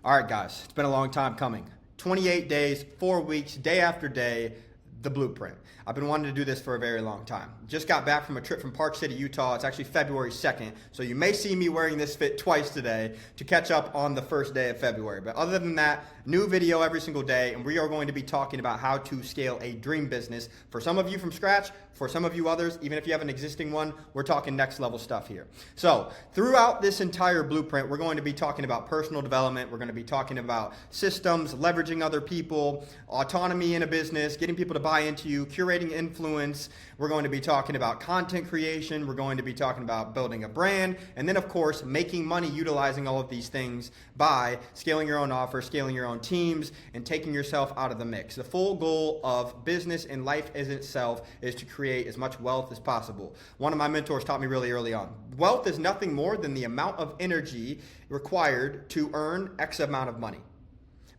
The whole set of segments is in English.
All right, guys, it's been a long time coming. 28 days, 4 weeks, day after day, the blueprint. I've been wanting to do this for a very long time. Just got back from a trip from Park City, Utah. It's actually February 2nd, so you may see me wearing this fit twice today to catch up on the first day of February. But other than that, new video every single day, and we are going to be talking about how to scale a dream business. For some of you from scratch, for some of you others, even if you have an existing one, we're talking next level stuff here. So throughout this entire blueprint, we're going to be talking about personal development. We're going to be talking about systems, leveraging other people, autonomy in a business, getting people to buy into you, curating influence. We're going to be talking about content creation. We're going to be talking about building a brand. And then, of course, making money utilizing all of these things by scaling your own offer, scaling your own teams, and taking yourself out of the mix. The full goal of business and life as itself is to create as much wealth as possible. One of my mentors taught me really early on. Wealth is nothing more than the amount of energy required to earn X amount of money.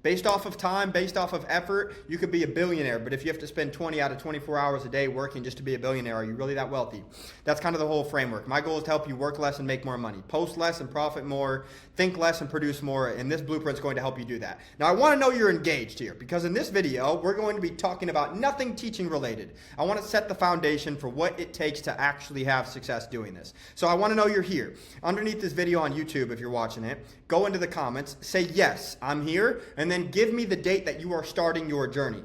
Based off of time, based off of effort, you could be a billionaire, but if you have to spend 20 out of 24 hours a day working just to be a billionaire, are you really that wealthy? That's kind of the whole framework. My goal is to help you work less and make more money, post less and profit more, think less and produce more, and this blueprint is going to help you do that. Now, I want to know you're engaged here, because in this video, we're going to be talking about nothing teaching related. I want to set the foundation for what it takes to actually have success doing this. So I want to know you're here. Underneath this video on YouTube, if you're watching it, go into the comments, say, yes, I'm here, and then give me the date that you are starting your journey.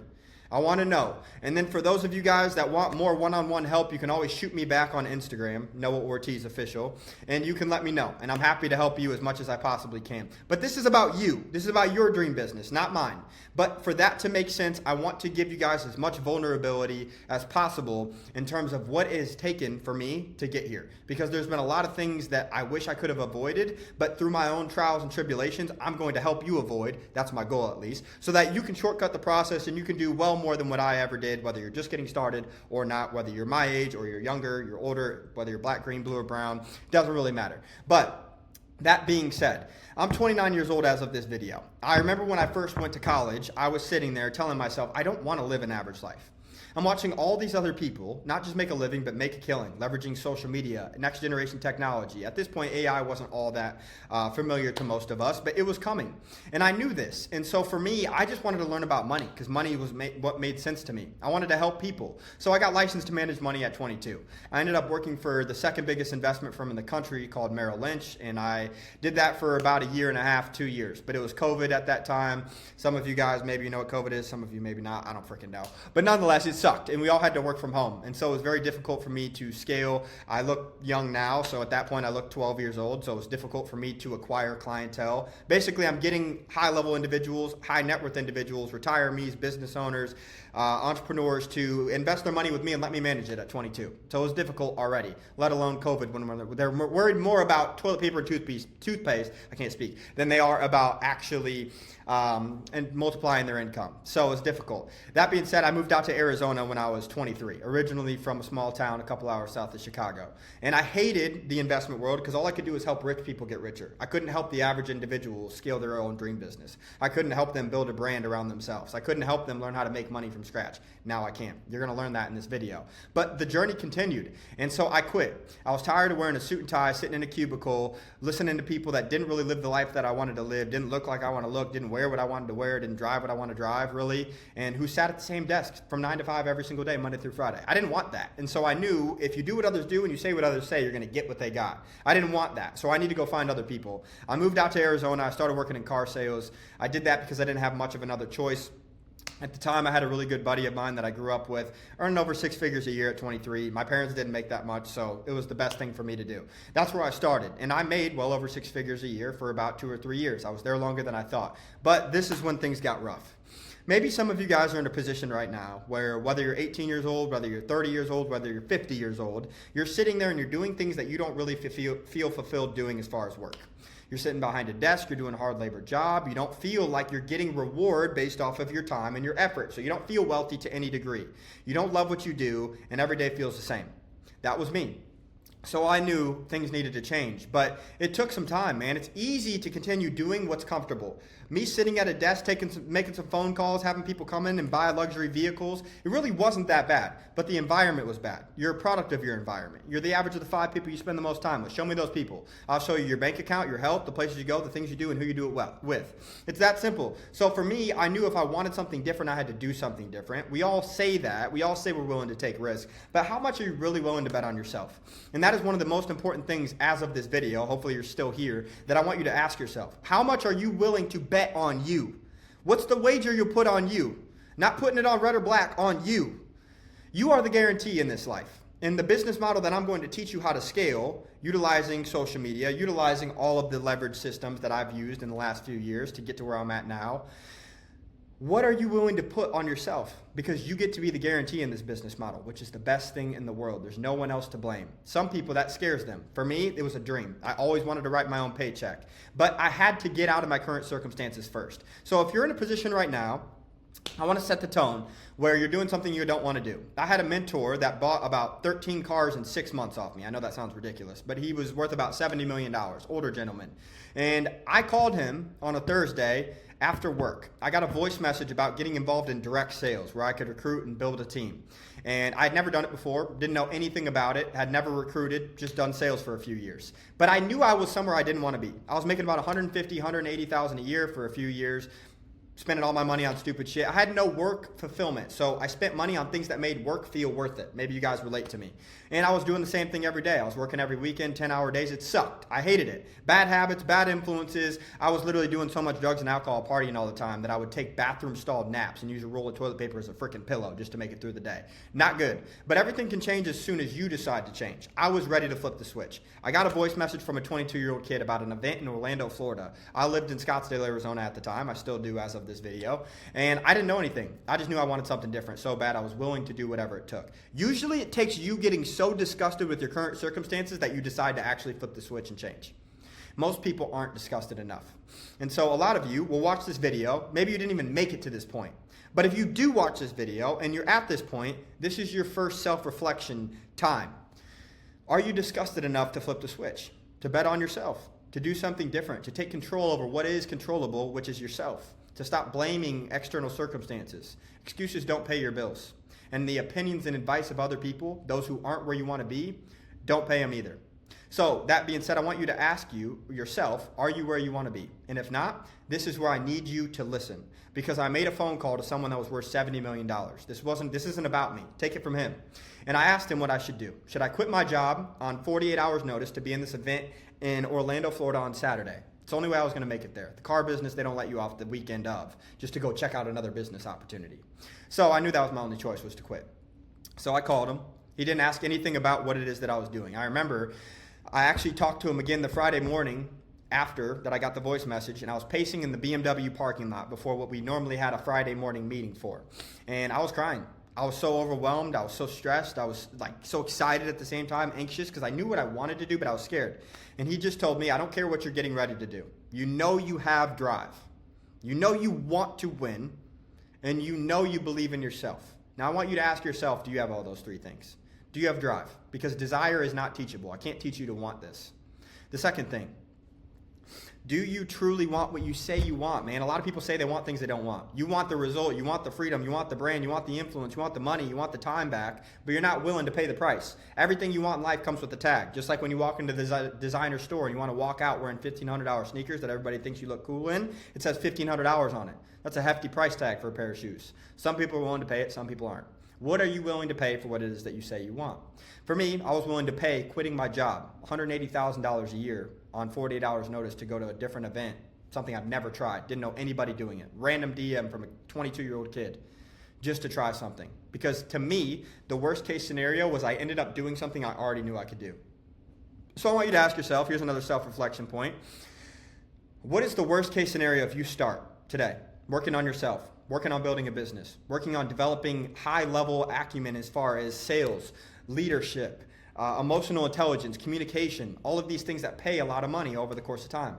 I want to know. And then for those of you guys that want more one-on-one help, you can always shoot me back on Instagram, Noah Ortiz Official, and you can let me know. And I'm happy to help you as much as I possibly can. But this is about you. This is about your dream business, not mine. But for that to make sense, I want to give you guys as much vulnerability as possible in terms of what it has taken for me to get here. Because there's been a lot of things that I wish I could have avoided, but through my own trials and tribulations, I'm going to help you avoid. That's my goal at least. So that you can shortcut the process and you can do well more than what I ever did, whether you're just getting started or not, whether you're my age or you're younger, you're older, whether you're black, green, blue, or brown, doesn't really matter. But that being said, I'm 29 years old as of this video. I remember when I first went to college, I was sitting there telling myself, I don't want to live an average life. I'm watching all these other people not just make a living, but make a killing, leveraging social media, next generation technology. At this point, AI wasn't all that familiar to most of us, but it was coming. And I knew this. And so for me, I just wanted to learn about money because money was what made sense to me. I wanted to help people. So I got licensed to manage money at 22. I ended up working for the second biggest investment firm in the country called Merrill Lynch. And I did that for about a year and a half, 2 years. But it was COVID at that time. Some of you guys, maybe you know what COVID is. Some of you maybe not. I don't freaking know. But nonetheless, it sucked. And we all had to work from home. And so it was very difficult for me to scale. I look young now. So at that point, I looked 12 years old. So it was difficult for me to acquire clientele. Basically, I'm getting high-level individuals, high-net-worth individuals, retirees, business owners, entrepreneurs to invest their money with me and let me manage it at 22. So it was difficult already, let alone COVID when they're worried more about toilet paper and toothpaste, I can't speak, than they are about actually and multiplying their income. So it's difficult. That being said, I moved out to Arizona when I was 23, originally from a small town a couple hours south of Chicago. And I hated the investment world because all I could do was help rich people get richer. I couldn't help the average individual scale their own dream business. I couldn't help them build a brand around themselves. I couldn't help them learn how to make money from scratch. Now I can. You're going to learn that in this video. But the journey continued. And so I quit. I was tired of wearing a suit and tie, sitting in a cubicle, listening to people that didn't really live the life that I wanted to live, didn't look like I want to look, didn't wear what I wanted to wear, didn't drive what I want to drive, really, and who sat at the same desk from 9 to 5 every single day, Monday through Friday. I didn't want that. And so I knew if you do what others do and you say what others say, you're going to get what they got. I didn't want that. So I need to go find other people. I moved out to Arizona. I started working in car sales. I did that because I didn't have much of another choice. At the time, I had a really good buddy of mine that I grew up with, earning over 6 figures a year at 23. My parents didn't make that much, so it was the best thing for me to do. That's where I started, and I made well over 6 figures a year for about 2 or 3 years. I was there longer than I thought, but this is when things got rough. Maybe some of you guys are in a position right now where whether you're 18 years old, whether you're 30 years old, whether you're 50 years old, you're sitting there and you're doing things that you don't really feel fulfilled doing as far as work. You're sitting behind a desk, you're doing a hard labor job, you don't feel like you're getting reward based off of your time and your effort, so you don't feel wealthy to any degree. You don't love what you do, and every day feels the same. That was me. So I knew things needed to change, but it took some time, man. It's easy to continue doing what's comfortable. Me sitting at a desk, making some phone calls, having people come in and buy luxury vehicles, it really wasn't that bad, but the environment was bad. You're a product of your environment. You're the average of the 5 people you spend the most time with. Show me those people. I'll show you your bank account, your health, the places you go, the things you do, and who you do it with. It's that simple. So for me, I knew if I wanted something different, I had to do something different. We all say that. We all say we're willing to take risks, but how much are you really willing to bet on yourself? And that is one of the most important things as of this video, hopefully you're still here, that I want you to ask yourself. How much are you willing to bet on you? What's the wager you'll put on you? Not putting it on red or black, on you. You are the guarantee in this life. In the business model that I'm going to teach you how to scale, utilizing social media, utilizing all of the leverage systems that I've used in the last few years to get to where I'm at now, what are you willing to put on yourself? Because you get to be the guarantee in this business model, which is the best thing in the world. There's no one else to blame. Some people, that scares them. For me, it was a dream. I always wanted to write my own paycheck. But I had to get out of my current circumstances first. So if you're in a position right now, I want to set the tone where you're doing something you don't want to do. I had a mentor that bought about 13 cars in 6 months off me. I know that sounds ridiculous, but he was worth about $70 million, older gentleman. And I called him on a Thursday after work. I got a voice message about getting involved in direct sales where I could recruit and build a team. And I'd never done it before, didn't know anything about it, had never recruited, just done sales for a few years. But I knew I was somewhere I didn't want to be. I was making about $150,000, $180,000 a year for a few years, spending all my money on stupid shit. I had no work fulfillment, so I spent money on things that made work feel worth it. Maybe you guys relate to me. And I was doing the same thing every day. I was working every weekend, 10-hour days. It sucked. I hated it. Bad habits, bad influences. I was literally doing so much drugs and alcohol, partying all the time, that I would take bathroom-stalled naps and use a roll of toilet paper as a freaking pillow just to make it through the day. Not good. But everything can change as soon as you decide to change. I was ready to flip the switch. I got a voice message from a 22-year-old kid about an event in Orlando, Florida. I lived in Scottsdale, Arizona at the time. I still do as of this video. And I didn't know anything. I just knew I wanted something different so bad I was willing to do whatever it took. Usually it takes you getting so disgusted with your current circumstances that you decide to actually flip the switch and change. Most people aren't disgusted enough. And so a lot of you will watch this video. Maybe you didn't even make it to this point. But if you do watch this video and you're at this point, this is your first self-reflection time. Are you disgusted enough to flip the switch? To bet on yourself? To do something different? To take control over what is controllable, which is yourself? To stop blaming external circumstances? Excuses don't pay your bills. And the opinions and advice of other people, those who aren't where you want to be, don't pay them either. So that being said, I want you to ask yourself, are you where you want to be? And if not, this is where I need you to listen. Because I made a phone call to someone that was worth $70 million. This isn't about me. Take it from him. And I asked him what I should do. Should I quit my job on 48 hours notice to be in this event in Orlando, Florida on Saturday? It's the only way I was going to make it there. The car business, they don't let you off the weekend of, just to go check out another business opportunity. So I knew that was my only choice, was to quit. So I called him. He didn't ask anything about what it is that I was doing. I remember I actually talked to him again the Friday morning after that I got the voice message, and I was pacing in the BMW parking lot before what we normally had a Friday morning meeting for. And I was crying. I was so overwhelmed. I was so stressed. I was so excited at the same time, anxious, because I knew what I wanted to do, but I was scared. And he just told me, I don't care what you're getting ready to do. You know you have drive. You know you want to win, and you know you believe in yourself. Now I want you to ask yourself, do you have all those three things? Do you have drive? Because desire is not teachable. I can't teach you to want this. The second thing, do you truly want what you say you want, man? A lot of people say they want things they don't want. You want the result, you want the freedom, you want the brand, you want the influence, you want the money, you want the time back, but you're not willing to pay the price. Everything you want in life comes with a tag. Just like when you walk into the designer store and you want to walk out wearing $1,500 sneakers that everybody thinks you look cool in, it says $1,500 on it. That's a hefty price tag for a pair of shoes. Some people are willing to pay it, some people aren't. What are you willing to pay for what it is that you say you want? For me, I was willing to pay quitting my job, $180,000 a year on 48 hours notice to go to a different event, something I've never tried, didn't know anybody doing it. Random DM from a 22-year-old kid just to try something. Because to me, the worst case scenario was I ended up doing something I already knew I could do. So I want you to ask yourself, here's another self-reflection point. What is the worst case scenario if you start today working on yourself? Working on building a business, working on developing high-level acumen as far as sales, leadership, emotional intelligence, communication, all of these things that pay a lot of money over the course of time.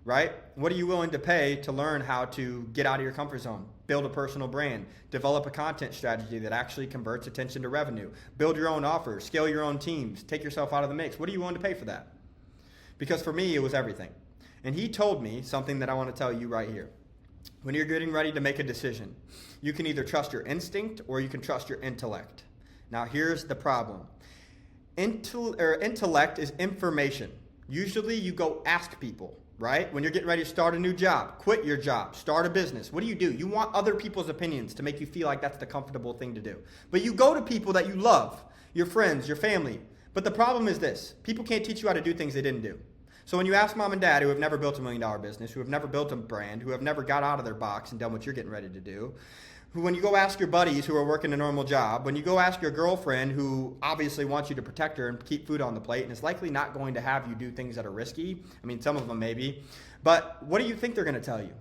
right? What are you willing to pay to learn how to get out of your comfort zone, build a personal brand, develop a content strategy that actually converts attention to revenue, build your own offers, scale your own teams, take yourself out of the mix? What are you willing to pay for that? Because for me, it was everything. And he told me something that I want to tell you right here. When you're getting ready to make a decision, you can either trust your instinct or you can trust your intellect. Now, here's the problem. Intellect is information. Usually you go ask people, right? When you're getting ready to start a new job, quit your job, start a business. What do? You want other people's opinions to make you feel like that's the comfortable thing to do. But you go to people that you love, your friends, your family. But the problem is this: people can't teach you how to do things they didn't do. So when you ask mom and dad who have never built $1 million business, who have never built a brand, who have never got out of their box and done what you're getting ready to do, when you go ask your buddies who are working a normal job, when you go ask your girlfriend who obviously wants you to protect her and keep food on the plate and is likely not going to have you do things that are risky, I mean, some of them maybe, but what do you think they're going to tell you?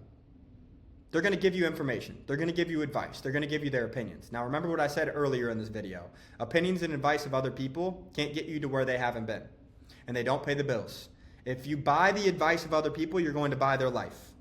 They're going to give you information. They're going to give you advice. They're going to give you their opinions. Now, remember what I said earlier in this video. Opinions and advice of other people can't get you to where they haven't been, and they don't pay the bills. If you buy the advice of other people, you're going to buy their life,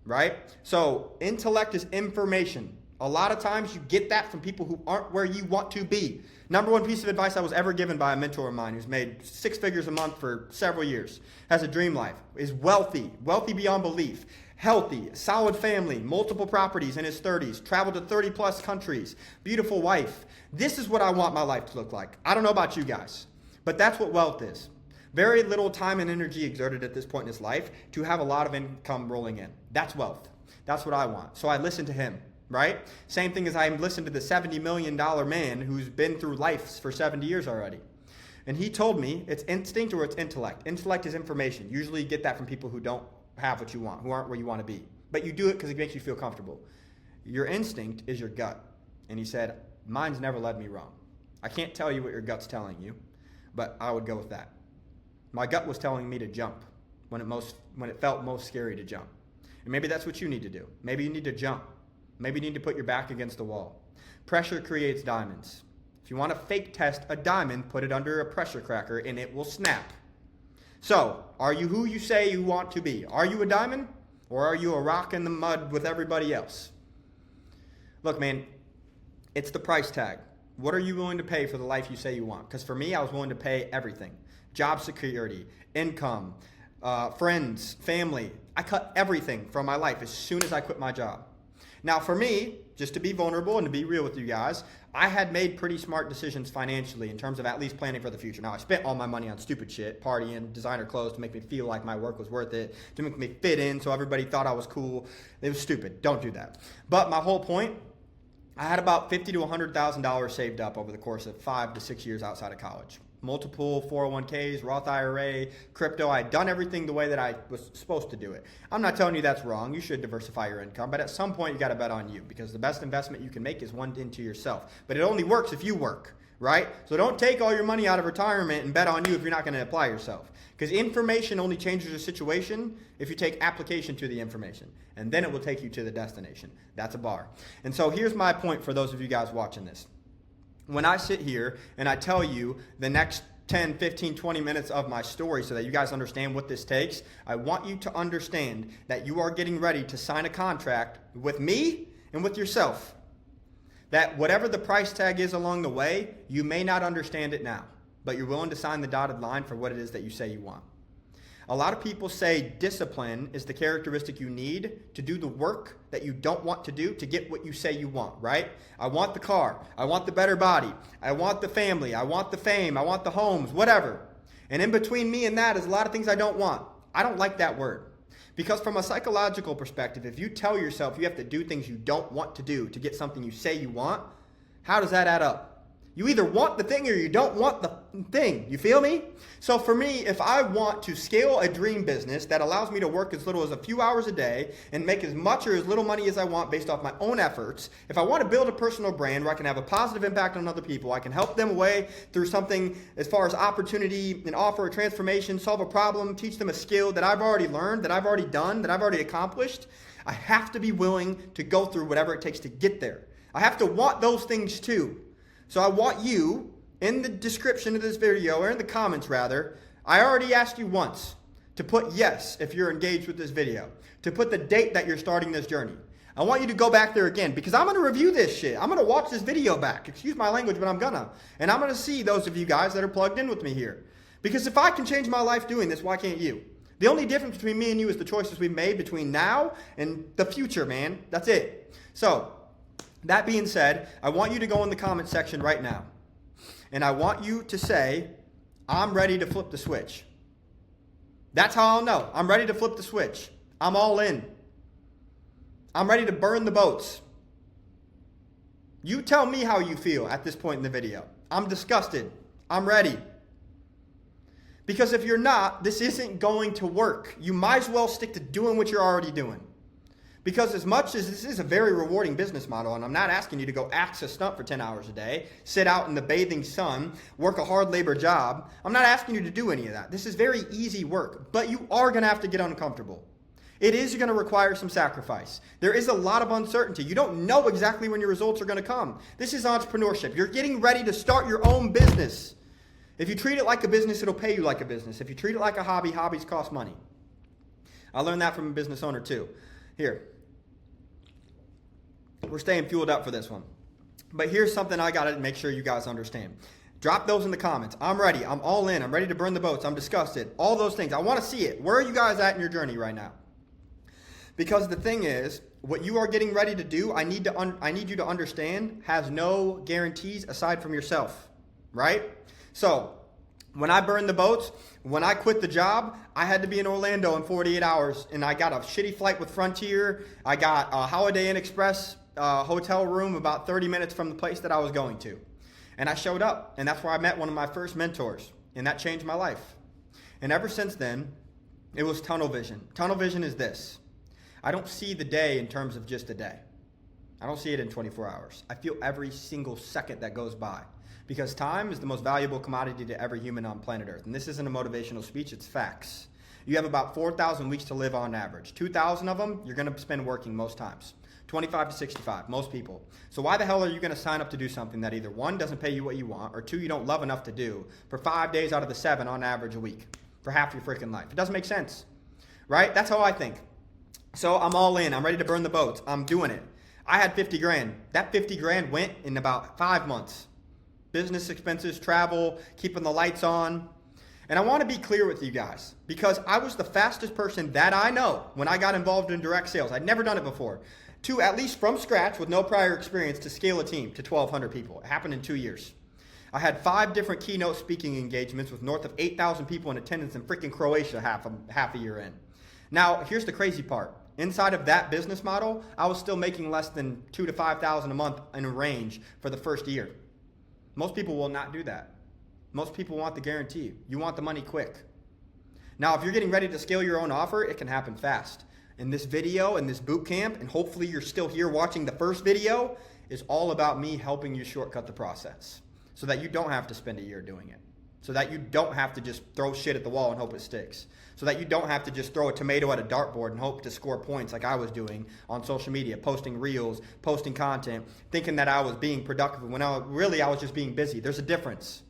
right? So intellect is information. A lot of times you get that from people who aren't where you want to be. Number one piece of advice I was ever given by a mentor of mine who's made 6 figures a month for several years, has a dream life, is wealthy beyond belief, healthy, solid family, multiple properties in his 30s, traveled to 30 plus countries, beautiful wife. This is what I want my life to look like. I don't know about you guys, but that's what wealth is. Very little time and energy exerted at this point in his life to have a lot of income rolling in. That's wealth. That's what I want. So I listen to him. Right? Same thing as I listened to the $70 million man who's been through life for 70 years already. And he told me it's instinct or it's intellect. Intellect is information. Usually you get that from people who don't have what you want, who aren't where you want to be. But you do it because it makes you feel comfortable. Your instinct is your gut. And he said, mine's never led me wrong. I can't tell you what your gut's telling you, but I would go with that. My gut was telling me to jump when it felt most scary to jump. And maybe that's what you need to do. Maybe you need to jump. Maybe you need to put your back against the wall. Pressure creates diamonds. If you want to fake test a diamond, put it under a pressure cracker and it will snap. So, are you who you say you want to be? Are you a diamond or are you a rock in the mud with everybody else? Look, man, it's the price tag. What are you willing to pay for the life you say you want? Because for me, I was willing to pay everything. Job security, income, friends, family. I cut everything from my life as soon as I quit my job. Now for me, just to be vulnerable and to be real with you guys, I had made pretty smart decisions financially in terms of at least planning for the future. Now I spent all my money on stupid shit, partying, designer clothes to make me feel like my work was worth it, to make me fit in so everybody thought I was cool. It was stupid. Don't do that. But my whole point, I had about $50,000 to $100,000 saved up over the course of 5 to 6 years outside of college. Multiple 401ks, Roth IRA, crypto. I had done everything the way that I was supposed to do it. I'm not telling you that's wrong. You should diversify your income, but at some point you got to bet on you because the best investment you can make is one into yourself. But it only works if you work, right? So don't take all your money out of retirement and bet on you if you're not going to apply yourself. Because information only changes the situation if you take application to the information, and then it will take you to the destination. That's a bar. And so here's my point for those of you guys watching this. When I sit here and I tell you the next 10, 15, 20 minutes of my story so that you guys understand what this takes, I want you to understand that you are getting ready to sign a contract with me and with yourself. That whatever the price tag is along the way, you may not understand it now, but you're willing to sign the dotted line for what it is that you say you want. A lot of people say discipline is the characteristic you need to do the work that you don't want to do to get what you say you want, right? I want the car. I want the better body. I want the family. I want the fame. I want the homes, whatever. And in between me and that is a lot of things I don't want. I don't like that word. Because from a psychological perspective, if you tell yourself you have to do things you don't want to do to get something you say you want, how does that add up? You either want the thing or you don't want the thing. You feel me? So for me, if I want to scale a dream business that allows me to work as little as a few hours a day and make as much or as little money as I want based off my own efforts, if I want to build a personal brand where I can have a positive impact on other people, I can help them away through something as far as opportunity and offer a transformation, solve a problem, teach them a skill that I've already learned, that I've already done, that I've already accomplished, I have to be willing to go through whatever it takes to get there. I have to want those things too. So I want you, in the description of this video, or in the comments rather, I already asked you once to put yes if you're engaged with this video, to put the date that you're starting this journey. I want you to go back there again because I'm going to review this shit. I'm going to watch this video back. Excuse my language, but I'm gonna. And I'm going to see those of you guys that are plugged in with me here. Because if I can change my life doing this, why can't you? The only difference between me and you is the choices we've made between now and the future, man. That's it. So, that being said, I want you to go in the comment section right now. And I want you to say, I'm ready to flip the switch. That's how I'll know. I'm ready to flip the switch. I'm all in. I'm ready to burn the boats. You tell me how you feel at this point in the video. I'm disgusted. I'm ready. Because if you're not, this isn't going to work. You might as well stick to doing what you're already doing. Because as much as this is a very rewarding business model, and I'm not asking you to go axe a stump for 10 hours a day, sit out in the bathing sun, work a hard labor job, I'm not asking you to do any of that. This is very easy work, but you are going to have to get uncomfortable. It is going to require some sacrifice. There is a lot of uncertainty. You don't know exactly when your results are going to come. This is entrepreneurship. You're getting ready to start your own business. If you treat it like a business, it'll pay you like a business. If you treat it like a hobby, hobbies cost money. I learned that from a business owner too. Here. We're staying fueled up for this one. But here's something I got to make sure you guys understand. Drop those in the comments. I'm ready. I'm all in. I'm ready to burn the boats. I'm disgusted. All those things. I want to see it. Where are you guys at in your journey right now? Because the thing is, what you are getting ready to do, I need you to understand, has no guarantees aside from yourself, right? So, when I burned the boats, when I quit the job, I had to be in Orlando in 48 hours, and I got a shitty flight with Frontier. I got a Holiday Inn Express hotel room about 30 minutes from the place that I was going to. And I showed up, and that's where I met one of my first mentors, and that changed my life. And ever since then, it was tunnel vision. Tunnel vision is this. I don't see the day in terms of just a day. I don't see it in 24 hours. I feel every single second that goes by because time is the most valuable commodity to every human on planet Earth. And this isn't a motivational speech, it's facts. You have about 4,000 weeks to live on average. 2,000 of them, you're going to spend working most times. 25 to 65, most people. So why the hell are you going to sign up to do something that either one, doesn't pay you what you want, or two, you don't love enough to do for 5 days out of the 7 on average a week for half your freaking life? It doesn't make sense, right? That's how I think. So I'm all in. I'm ready to burn the boats. I'm doing it. I had 50 grand. That 50 grand went in about 5 months. Business expenses, travel, keeping the lights on. And I want to be clear with you guys because I was the fastest person that I know when I got involved in direct sales. I'd never done it before. To at least from scratch with no prior experience to scale a team to 1,200 people. It happened in 2 years. I had 5 different keynote speaking engagements with north of 8,000 people in attendance in freaking Croatia half a year in. Now, here's the crazy part. Inside of that business model, I was still making less than $2,000 to $5,000 a month in a range for the first year. Most people will not do that. Most people want the guarantee. You want the money quick. Now, if you're getting ready to scale your own offer, it can happen fast. In this video, in this boot camp, and hopefully you're still here watching the first video, is all about me helping you shortcut the process so that you don't have to spend a year doing it. So that you don't have to just throw shit at the wall and hope it sticks. So that you don't have to just throw a tomato at a dartboard and hope to score points like I was doing on social media, posting reels, posting content, thinking that I was being productive when I was just being busy. There's a difference.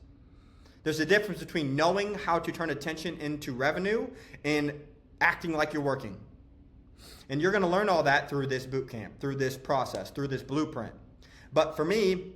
There's a difference between knowing how to turn attention into revenue and acting like you're working. And you're going to learn all that through this boot camp, through this process, through this blueprint. But for me,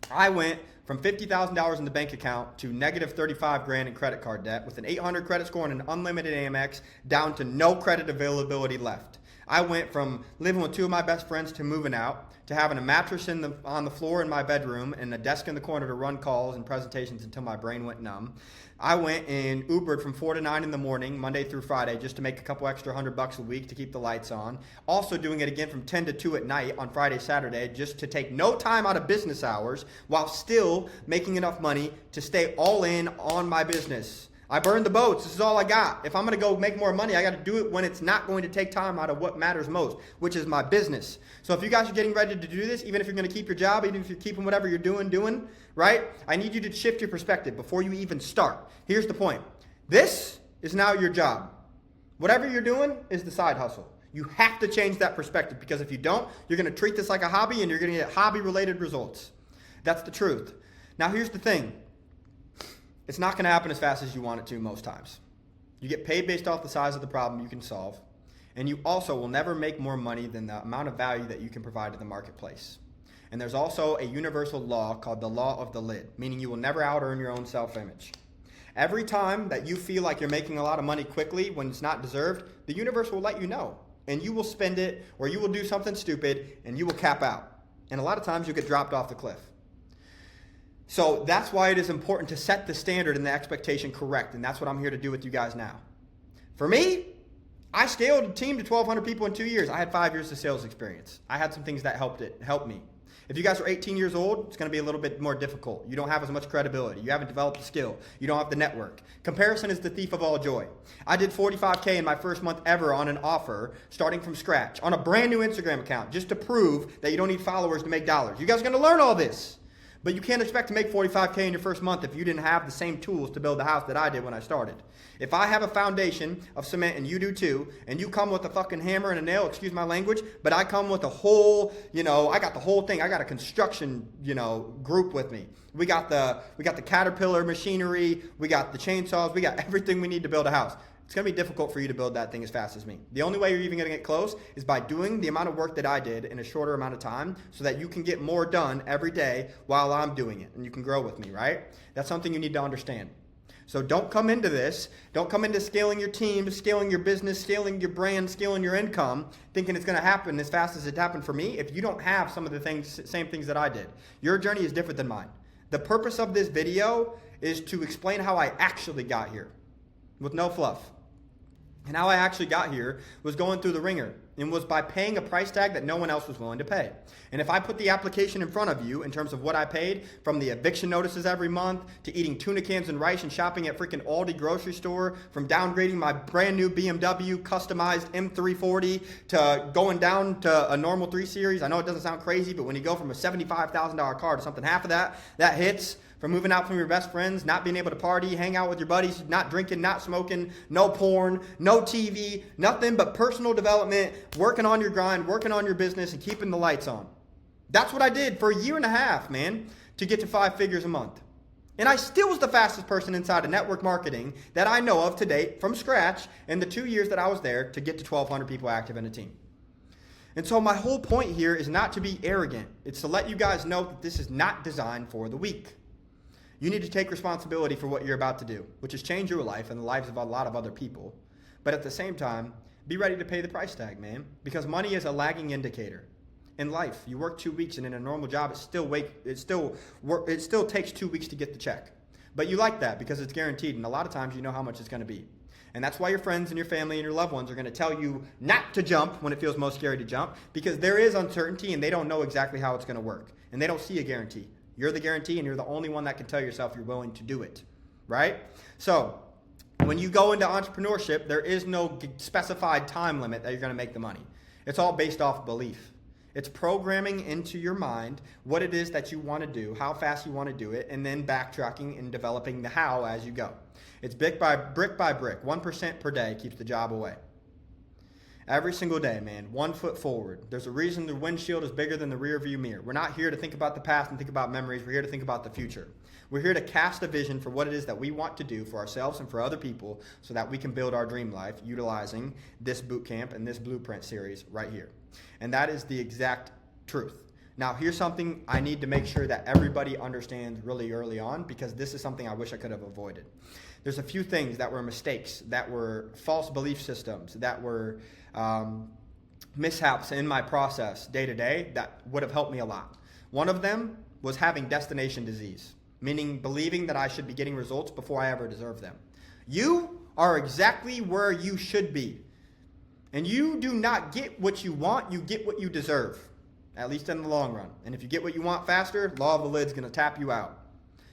I went from $50,000 in the bank account to negative 35 grand in credit card debt with an 800 credit score and an unlimited Amex down to no credit availability left. I went from living with 2 of my best friends to moving out to having a mattress on the floor in my bedroom and a desk in the corner to run calls and presentations until my brain went numb. I went and Ubered from 4 to 9 in the morning, Monday through Friday, just to make a couple extra $100 a week to keep the lights on. Also doing it again from 10 to 2 at night on Friday, Saturday, just to take no time out of business hours while still making enough money to stay all in on my business. I burned the boats. This is all I got. If I'm going to go make more money, I got to do it when it's not going to take time out of what matters most, which is my business. So if you guys are getting ready to do this, even if you're going to keep your job, even if you're keeping whatever you're doing, right? I need you to shift your perspective before you even start. Here's the point. This is now your job. Whatever you're doing is the side hustle. You have to change that perspective because if you don't, you're going to treat this like a hobby and you're going to get hobby-related results. That's the truth. Now here's the thing. It's not going to happen as fast as you want it to most times. You get paid based off the size of the problem you can solve. And you also will never make more money than the amount of value that you can provide to the marketplace. And there's also a universal law called the law of the lid, meaning you will never out-earn your own self-image. Every time that you feel like you're making a lot of money quickly when it's not deserved, the universe will let you know. And you will spend it, or you will do something stupid, and you will cap out. And a lot of times you'll get dropped off the cliff. So that's why it is important to set the standard and the expectation correct. And that's what I'm here to do with you guys now. For me, I scaled a team to 1,200 people in 2 years. I had 5 years of sales experience. I had some things that helped me. If you guys are 18 years old, it's going to be a little bit more difficult. You don't have as much credibility. You haven't developed the skill. You don't have the network. Comparison is the thief of all joy. I did $45K in my first month ever on an offer, starting from scratch, on a brand new Instagram account, just to prove that you don't need followers to make dollars. You guys are going to learn all this. But you can't expect to make $45K in your first month if you didn't have the same tools to build the house that I did when I started. If I have a foundation of cement and you do too, and you come with a fucking hammer and a nail, excuse my language, but I come with a whole, I got the whole thing. I got a construction, group with me. We got the Caterpillar machinery, we got the chainsaws, we got everything we need to build a house. It's going to be difficult for you to build that thing as fast as me. The only way you're even going to get close is by doing the amount of work that I did in a shorter amount of time so that you can get more done every day while I'm doing it and you can grow with me, right? That's something you need to understand. So don't come into this, don't come into scaling your team, scaling your business, scaling your brand, scaling your income, thinking it's going to happen as fast as it happened for me if you don't have some of the same things that I did. Your journey is different than mine. The purpose of this video is to explain how I actually got here with no fluff. And how I actually got here was going through the ringer and was by paying a price tag that no one else was willing to pay. And if I put the application in front of you in terms of what I paid, from the eviction notices every month to eating tuna cans and rice and shopping at freaking Aldi grocery store, from downgrading my brand new BMW customized M340 to going down to a normal 3 Series. I know it doesn't sound crazy, but when you go from a $75,000 car to something half of that hits. From moving out from your best friends, not being able to party, hang out with your buddies, not drinking, not smoking, no porn, no TV, nothing but personal development, working on your grind, working on your business, and keeping the lights on. That's what I did for a year and a half, man, to get to 5 figures a month. And I still was the fastest person inside of network marketing that I know of to date from scratch in the 2 years that I was there to get to 1,200 people active in a team. And so my whole point here is not to be arrogant. It's to let you guys know that this is not designed for the weak. You need to take responsibility for what you're about to do, which is change your life and the lives of a lot of other people. But at the same time, be ready to pay the price tag, man, because money is a lagging indicator. In life, you work 2 weeks, and in a normal job, it still takes 2 weeks to get the check. But you like that because it's guaranteed, and a lot of times you know how much it's going to be. And that's why your friends and your family and your loved ones are going to tell you not to jump when it feels most scary to jump, because there is uncertainty and they don't know exactly how it's going to work, and they don't see a guarantee. You're the guarantee, and you're the only one that can tell yourself you're willing to do it, right? So when you go into entrepreneurship, there is no specified time limit that you're going to make the money. It's all based off belief. It's programming into your mind what it is that you want to do, how fast you want to do it, and then backtracking and developing the how as you go. It's brick by brick. 1% per day keeps the job away. Every single day, man, 1 foot forward. There's a reason the windshield is bigger than the rear view mirror. We're not here to think about the past and think about memories. We're here to think about the future. We're here to cast a vision for what it is that we want to do for ourselves and for other people so that we can build our dream life utilizing this boot camp and this blueprint series right here. And that is the exact truth. Now, here's something I need to make sure that everybody understands really early on, because this is something I wish I could have avoided. There's a few things that were mistakes, that were false belief systems, that were mishaps in my process day to day that would have helped me a lot. One of them was having destination disease, meaning believing that I should be getting results before I ever deserve them. You are exactly where you should be. And you do not get what you want, you get what you deserve, at least in the long run. And if you get what you want faster, law of the lid's going to tap you out.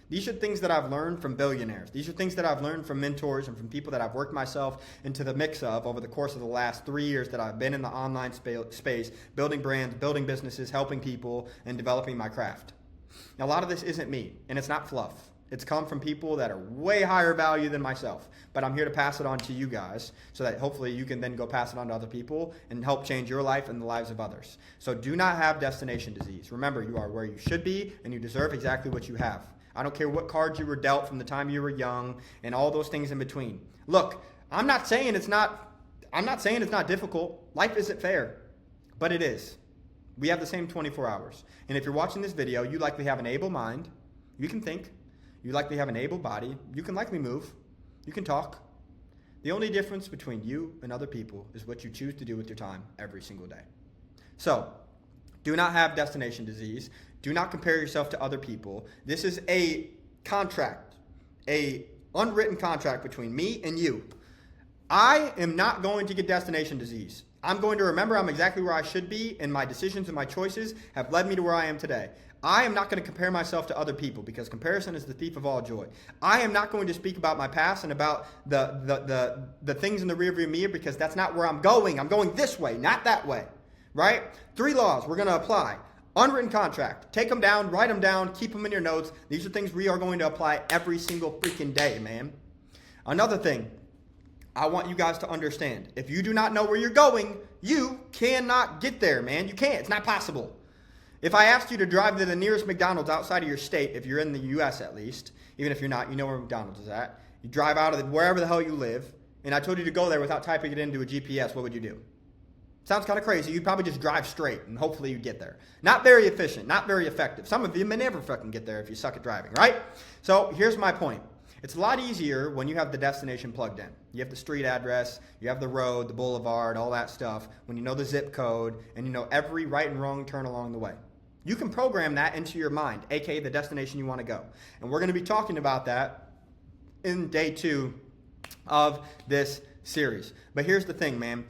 These are things that I've learned from billionaires. These are things that I've learned from mentors and from people that I've worked myself into the mix of over the course of the last 3 years that I've been in the online space, building brands, building businesses, helping people, and developing my craft. Now, a lot of this isn't me, and it's not fluff. It's come from people that are way higher value than myself. But I'm here to pass it on to you guys so that hopefully you can then go pass it on to other people and help change your life and the lives of others. So do not have destination disease. Remember, you are where you should be, and you deserve exactly what you have. I don't care what cards you were dealt from the time you were young and all those things in between. Look, I'm not saying it's not difficult. Life isn't fair, but it is. We have the same 24 hours. And if you're watching this video, you likely have an able mind. You can think. You likely have an able body. You can likely move. You can talk. The only difference between you and other people is what you choose to do with your time every single day. So, do not have destination disease. Do not compare yourself to other people. This is a contract, a unwritten contract between me and you. I am not going to get destination disease. I'm going to remember I'm exactly where I should be, and my decisions and my choices have led me to where I am today. I am not going to compare myself to other people because comparison is the thief of all joy. I am not going to speak about my past and about the things in the rearview mirror because that's not where I'm going. I'm going this way, not that way, right? 3 laws we're going to apply. Unwritten contract. Take them down, write them down, keep them in your notes. These are things we are going to apply every single freaking day, man. Another thing I want you guys to understand. If you do not know where you're going, you cannot get there, man. You can't. It's not possible. If I asked you to drive to the nearest McDonald's outside of your state, if you're in the U.S. at least, even if you're not, you know where McDonald's is at. You drive out of wherever the hell you live, and I told you to go there without typing it into a GPS, what would you do? Sounds kind of crazy. You'd probably just drive straight, and hopefully you'd get there. Not very efficient, not very effective. Some of you may never fucking get there if you suck at driving, right? So here's my point. It's a lot easier when you have the destination plugged in. You have the street address, you have the road, the boulevard, all that stuff, when you know the zip code, and you know every right and wrong turn along the way. You can program that into your mind, aka the destination you want to go. And we're going to be talking about that in day 2 of this series. But here's the thing, man.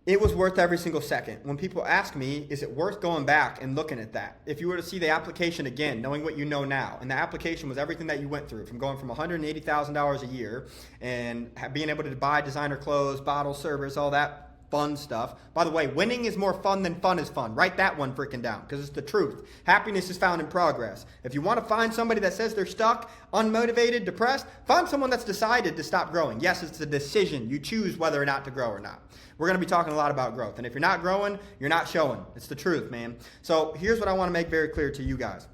It was worth every single second. When people ask me, is it worth going back and looking at that? If you were to see the application again, knowing what you know now, and the application was everything that you went through, from going from $180,000 a year and being able to buy designer clothes, bottles, servers, all that fun stuff. By the way, winning is more fun than fun is fun. Write that one freaking down because it's the truth. Happiness is found in progress. If you want to find somebody that says they're stuck, unmotivated, depressed, find someone that's decided to stop growing. Yes, it's a decision. You choose whether or not to grow or not. We're going to be talking a lot about growth. And if you're not growing, you're not showing. It's the truth, man. So here's what I want to make very clear to you guys.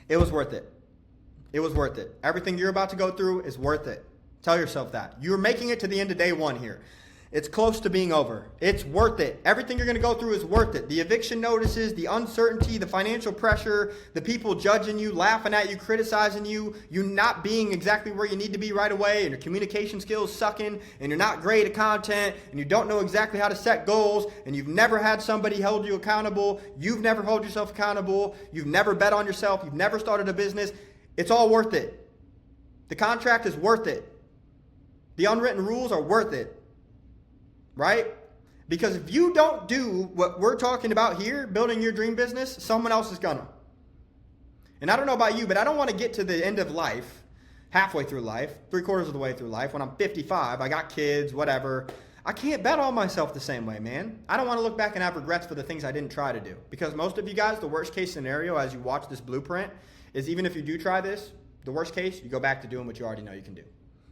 It was worth it. It was worth it. Everything you're about to go through is worth it. Tell yourself that. You're making it to the end of day 1 here. It's close to being over. It's worth it. Everything you're going to go through is worth it. The eviction notices, the uncertainty, the financial pressure, the people judging you, laughing at you, criticizing you, you not being exactly where you need to be right away, and your communication skills sucking, and you're not great at content, and you don't know exactly how to set goals, and you've never had somebody hold you accountable, you've never held yourself accountable, you've never bet on yourself, you've never started a business. It's all worth it. The contract is worth it. The unwritten rules are worth it. Right? Because if you don't do what we're talking about here, building your dream business, someone else is gonna. And I don't know about you, but I don't want to get to the end of life, halfway through life, 3/4 of the way through life, when I'm 55, I got kids, whatever. I can't bet on myself the same way, man. I don't want to look back and have regrets for the things I didn't try to do. Because most of you guys, the worst case scenario as you watch this blueprint is even if you do try this, the worst case, you go back to doing what you already know you can do.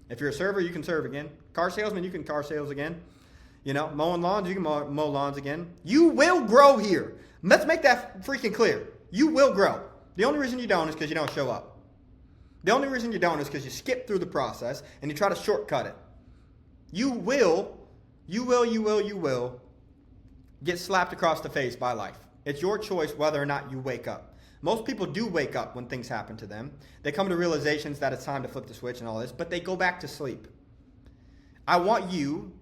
If you're a server, you can serve again. Car salesman, you can car sales again. You know, mowing lawns, you can mow lawns again. You will grow here. Let's make that freaking clear. You will grow. The only reason you don't is because you don't show up. The only reason you don't is because you skip through the process and you try to shortcut it. You will get slapped across the face by life. It's your choice whether or not you wake up. Most people do wake up when things happen to them. They come to realizations that it's time to flip the switch and all this, but they go back to sleep. I want you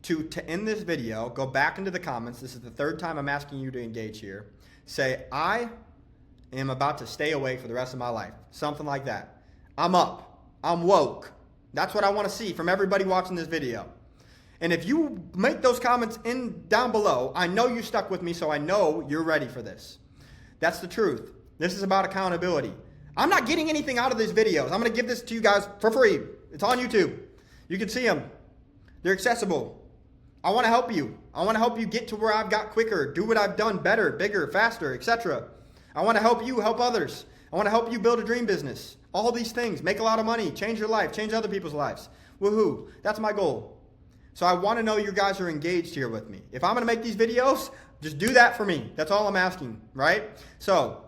to end this video, go back into the comments. This is the 3rd time I'm asking you to engage here. Say, I am about to stay awake for the rest of my life. Something like that. I'm up. I'm woke. That's what I want to see from everybody watching this video. And if you make those comments down below, I know you stuck with me, so I know you're ready for this. That's the truth. This is about accountability. I'm not getting anything out of these videos. I'm going to give this to you guys for free. It's on YouTube. You can see them. They're accessible. I want to help you. I want to help you get to where I've got quicker, do what I've done better, bigger, faster, etc. I want to help you help others. I want to help you build a dream business. All these things, make a lot of money, change your life, change other people's lives. Woohoo. That's my goal. So I want to know you guys are engaged here with me. If I'm going to make these videos, just do that for me. That's all I'm asking, right? So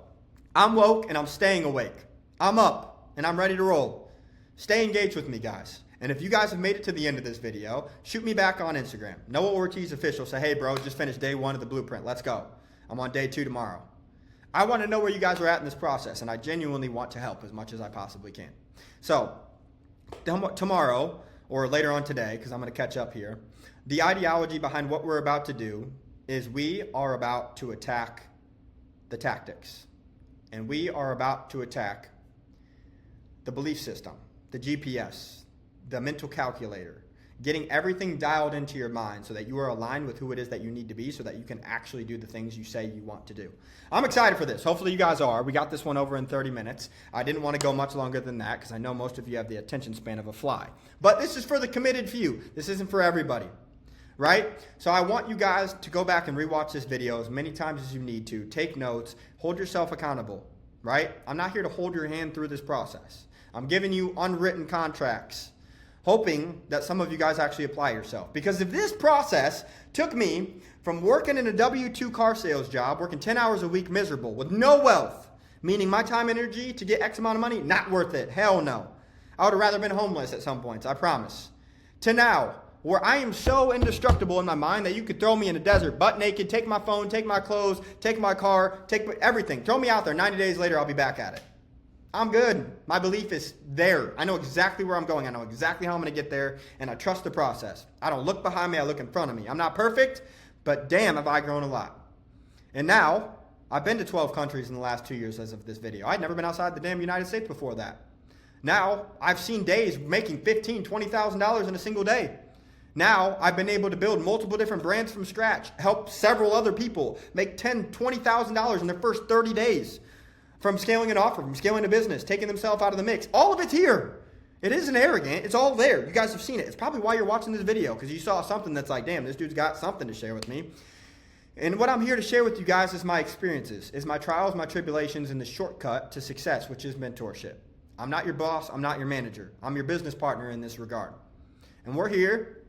I'm woke and I'm staying awake. I'm up and I'm ready to roll. Stay engaged with me, guys. And if you guys have made it to the end of this video, shoot me back on Instagram. Noah Ortiz Official. Say, hey, bro, just finished day 1 of the blueprint. Let's go. I'm on day 2 tomorrow. I want to know where you guys are at in this process, and I genuinely want to help as much as I possibly can. So tomorrow, or later on today, because I'm going to catch up here, the ideology behind what we're about to do is we are about to attack the tactics. And we are about to attack the belief system, the GPS, the mental calculator, getting everything dialed into your mind so that you are aligned with who it is that you need to be so that you can actually do the things you say you want to do. I'm excited for this. Hopefully you guys are. We got this one over in 30 minutes. I didn't want to go much longer than that because I know most of you have the attention span of a fly. But this is for the committed few. This isn't for everybody, right? So I want you guys to go back and rewatch this video as many times as you need to. Take notes. Hold yourself accountable, right? I'm not here to hold your hand through this process. I'm giving you unwritten contracts, hoping that some of you guys actually apply yourself. Because if this process took me from working in a W-2 car sales job, working 10 hours a week miserable, with no wealth, meaning my time and energy to get X amount of money, not worth it. Hell no. I would have rather been homeless at some points, I promise. To now, where I am so indestructible in my mind that you could throw me in a desert, butt naked, take my phone, take my clothes, take my car, take everything. Throw me out there. 90 days later, I'll be back at it. I'm good. My belief is there. I know exactly where I'm going. I know exactly how I'm going to get there, and I trust the process. I don't look behind me. I look in front of me. I'm not perfect, but damn, have I grown a lot. And now, I've been to 12 countries in the last 2 years as of this video. I'd never been outside the damn United States before that. Now, I've seen days making $15,000, $20,000 in a single day. Now, I've been able to build multiple different brands from scratch, help several other people make $10,000, $20,000 in their first 30 days. From scaling an offer, from scaling a business, taking themselves out of the mix. All of it's here. It isn't arrogant. It's all there. You guys have seen it. It's probably why you're watching this video, because you saw something that's like, damn, this dude's got something to share with me. And what I'm here to share with you guys is my experiences, is my trials, my tribulations, and the shortcut to success, which is mentorship. I'm not your boss. I'm not your manager. I'm your business partner in this regard. And we're here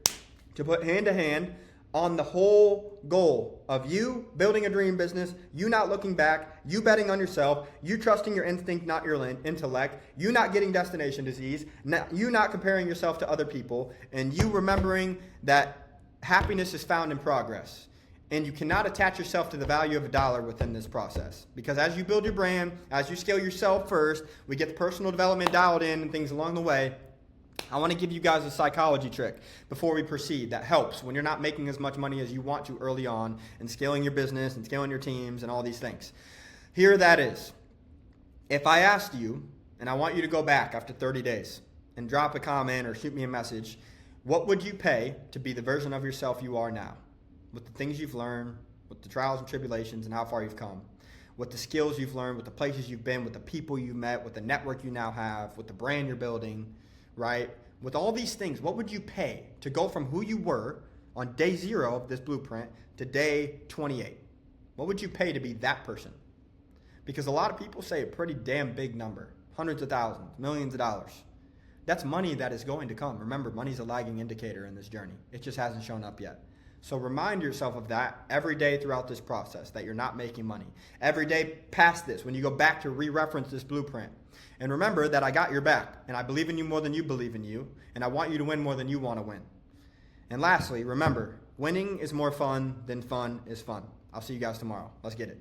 to put hand to hand on the whole goal of you building a dream business, you not looking back, you betting on yourself, you trusting your instinct, not your intellect, you not getting destination disease, you not comparing yourself to other people, and you remembering that happiness is found in progress. And you cannot attach yourself to the value of a dollar within this process. Because as you build your brand, as you scale yourself first, we get the personal development dialed in and things along the way. I want to give you guys a psychology trick before we proceed that helps when you're not making as much money as you want to early on and scaling your business and scaling your teams and all these things. Here that is. If I asked you, and I want you to go back after 30 days and drop a comment or shoot me a message, what would you pay to be the version of yourself you are now? With the things you've learned, with the trials and tribulations and how far you've come, with the skills you've learned, with the places you've been, with the people you've met, with the network you now have, with the brand you're building, right? With all these things, what would you pay to go from who you were on day 0 of this blueprint to day 28? What would you pay to be that person? Because a lot of people say a pretty damn big number, hundreds of thousands, millions of dollars. That's money that is going to come. Remember, money's a lagging indicator in this journey. It just hasn't shown up yet. So remind yourself of that every day throughout this process, that you're not making money. Every day past this, when you go back to re-reference this blueprint. And remember that I got your back, and I believe in you more than you believe in you, and I want you to win more than you want to win. And lastly, remember, winning is more fun than fun is fun. I'll see you guys tomorrow. Let's get it.